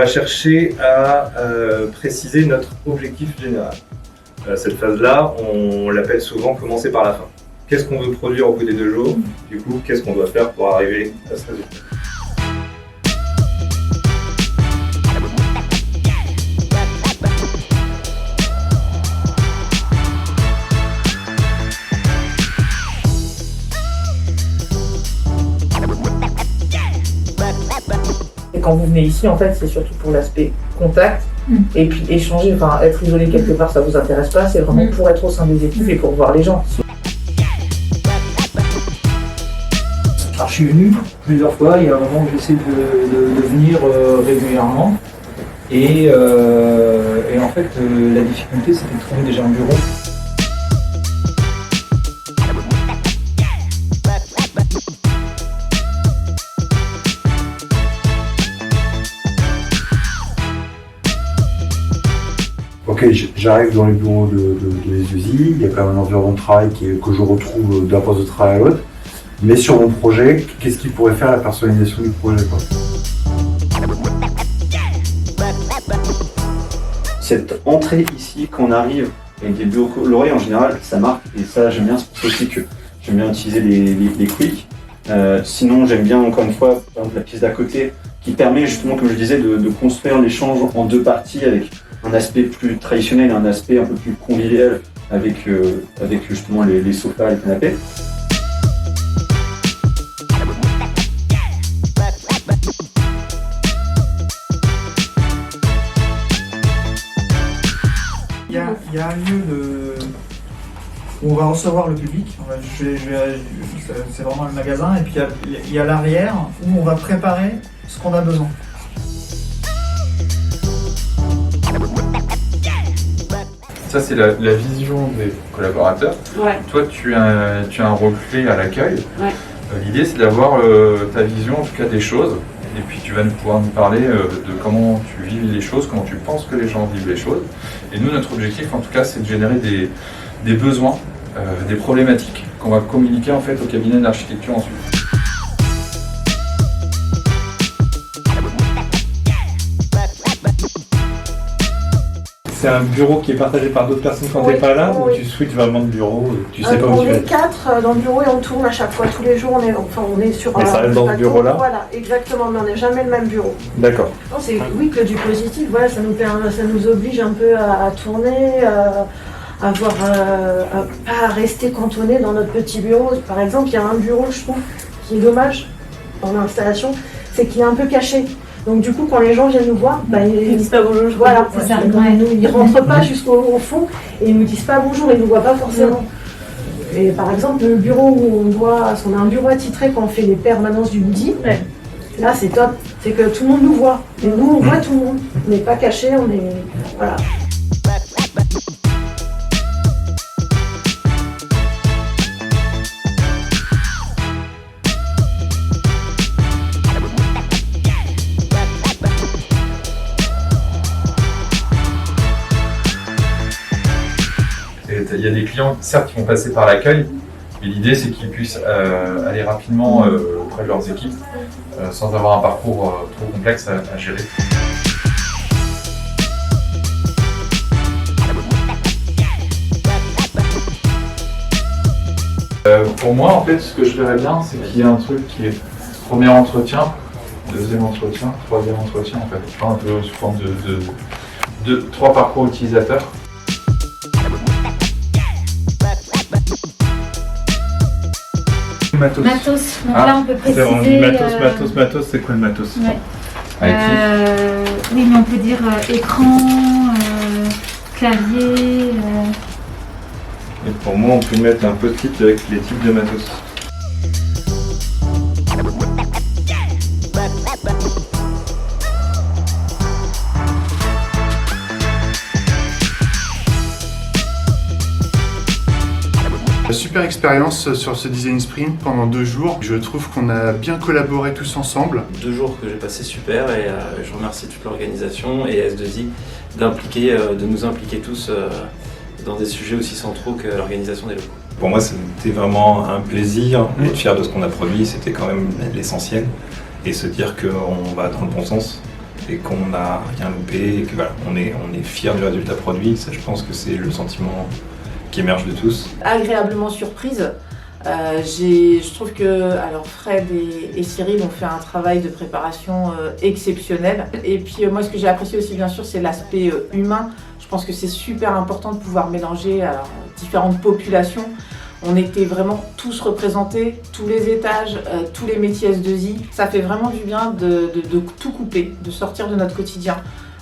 va chercher à préciser notre objectif général. Cette phase-là, on l'appelle souvent commencer par la fin. Qu'est-ce qu'on veut produire au bout des 2 jours? Du coup, qu'est-ce qu'on doit faire pour arriver à ce résultat? Et quand vous venez ici, en fait, c'est surtout pour l'aspect contact et puis échanger, enfin être isolé quelque part, ça vous intéresse pas, c'est vraiment pour être au sein des équipes et pour voir les gens. Alors, je suis venu plusieurs fois, il y a un moment où j'essaie de venir régulièrement et en fait la difficulté c'était de trouver déjà un bureau. Ok, j'arrive dans les bureaux de SDI, il y a quand même un environnement de travail que je retrouve d'un poste de travail à l'autre. Mais sur mon projet, qu'est-ce qui pourrait faire la personnalisation du projet, quoi? Cette entrée ici, quand on arrive avec des bureaux colorés, en général, ça marque. Et ça, j'aime bien, c'est pour ça aussi que j'aime bien utiliser les quicks. Sinon, j'aime bien, encore une fois, par exemple, la pièce d'à côté, qui permet justement, comme je disais, de construire l'échange en 2 parties avec un aspect plus traditionnel et un aspect un peu plus convivial avec justement les sofas et les canapés. Il y a un lieu où on va recevoir le public, c'est vraiment le magasin, et puis il y a l'arrière où on va préparer ce qu'on a besoin. Ça, c'est la vision des collaborateurs. Ouais. Toi, tu as un rôle clé à l'accueil. Ouais. L'idée, c'est d'avoir ta vision, en tout cas, des choses. Et puis, tu vas pouvoir nous parler de comment tu vis les choses, comment tu penses que les gens vivent les choses. Et nous, notre objectif, en tout cas, c'est de générer des besoins, des problématiques qu'on va communiquer, en fait, au cabinet d'architecture ensuite. C'est un bureau qui est partagé par d'autres personnes quand t'es pas là, ou tu switches vraiment de bureau, tu sais pas où tu vas? On est 4 dans le bureau et on tourne à chaque fois, tous les jours on est sur Mais ça reste dans ce bureau-là? Voilà, exactement, mais on n'est jamais le même bureau. D'accord. Non, c'est oui que du positif, voilà, ça nous oblige un peu à tourner, à pas rester cantonné dans notre petit bureau. Par exemple, il y a un bureau, je trouve, qui est dommage dans l'installation, c'est qu'il est un peu caché. Donc du coup, quand les gens viennent nous voir, Ils disent pas bonjour. voilà, C'est ça. ils rentrent pas jusqu'au fond et ils nous disent pas bonjour, ils nous voient pas forcément. Et par exemple, le bureau où on a un bureau attitré quand on fait les permanences du midi, là c'est top, c'est que tout le monde nous voit. Et nous, on voit tout le monde. On n'est pas cachés, on est... Voilà. Il y a des clients, certes, qui vont passer par l'accueil, mais l'idée, c'est qu'ils puissent aller rapidement auprès de leurs équipes sans avoir un parcours trop complexe à gérer. Pour moi, en fait, ce que je verrais bien, c'est qu'il y ait un truc qui est premier entretien, deuxième entretien, troisième entretien, en fait. Enfin, un peu sous forme de 3 parcours utilisateurs. Matos. Matos. Donc là, on peut préciser. Matos, c'est quoi le matos? Ouais. Oui, mais on peut dire écran, clavier. Et pour moi, on peut mettre un post-it avec les types de matos. Super expérience sur ce design sprint pendant 2 jours. Je trouve qu'on a bien collaboré tous ensemble. 2 jours que j'ai passé super et je remercie toute l'organisation et S2I de nous impliquer tous dans des sujets aussi centraux que l'organisation des locaux. Pour moi, c'était vraiment un plaisir d'être fier de ce qu'on a produit, c'était quand même l'essentiel. Et se dire qu'on va dans le bon sens, et qu'on n'a rien loupé et que voilà, on est fier du résultat produit. Ça, je pense que c'est le sentiment qui émerge de tous. Agréablement surprise. Je trouve que alors Fred et Cyril ont fait un travail de préparation exceptionnel. Et puis moi, ce que j'ai apprécié aussi, bien sûr, c'est l'aspect humain. Je pense que c'est super important de pouvoir mélanger alors, différentes populations. On était vraiment tous représentés, tous les étages, tous les métiers S2I. Ça fait vraiment du bien de tout couper, de sortir de notre quotidien.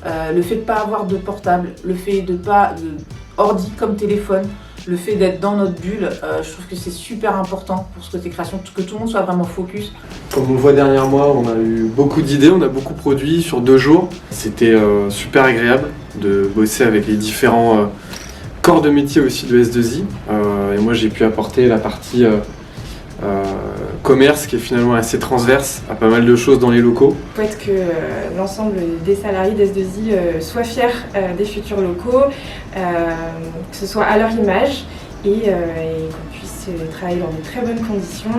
Le fait de ne pas avoir de portable, le fait de pas de ordi comme téléphone, le fait d'être dans notre bulle, je trouve que c'est super important pour ce côté création, que tout le monde soit vraiment focus. Comme on le voit derrière moi, on a eu beaucoup d'idées, on a beaucoup produit sur 2 jours. C'était super agréable de bosser avec les différents corps de métier aussi de S2I. Et moi j'ai pu apporter la partie commerce qui est finalement assez transverse à pas mal de choses dans les locaux. Il faut être que l'ensemble des salariés d'S2I soient fiers des futurs locaux, que ce soit à leur image et qu'on puisse travailler dans de très bonnes conditions.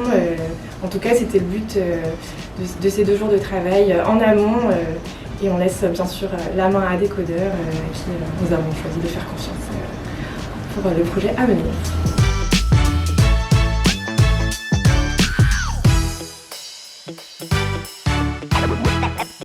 En tout cas, c'était le but de ces 2 jours de travail en amont et on laisse bien sûr la main à des codeurs à qui nous avons choisi de faire confiance pour le projet à venir.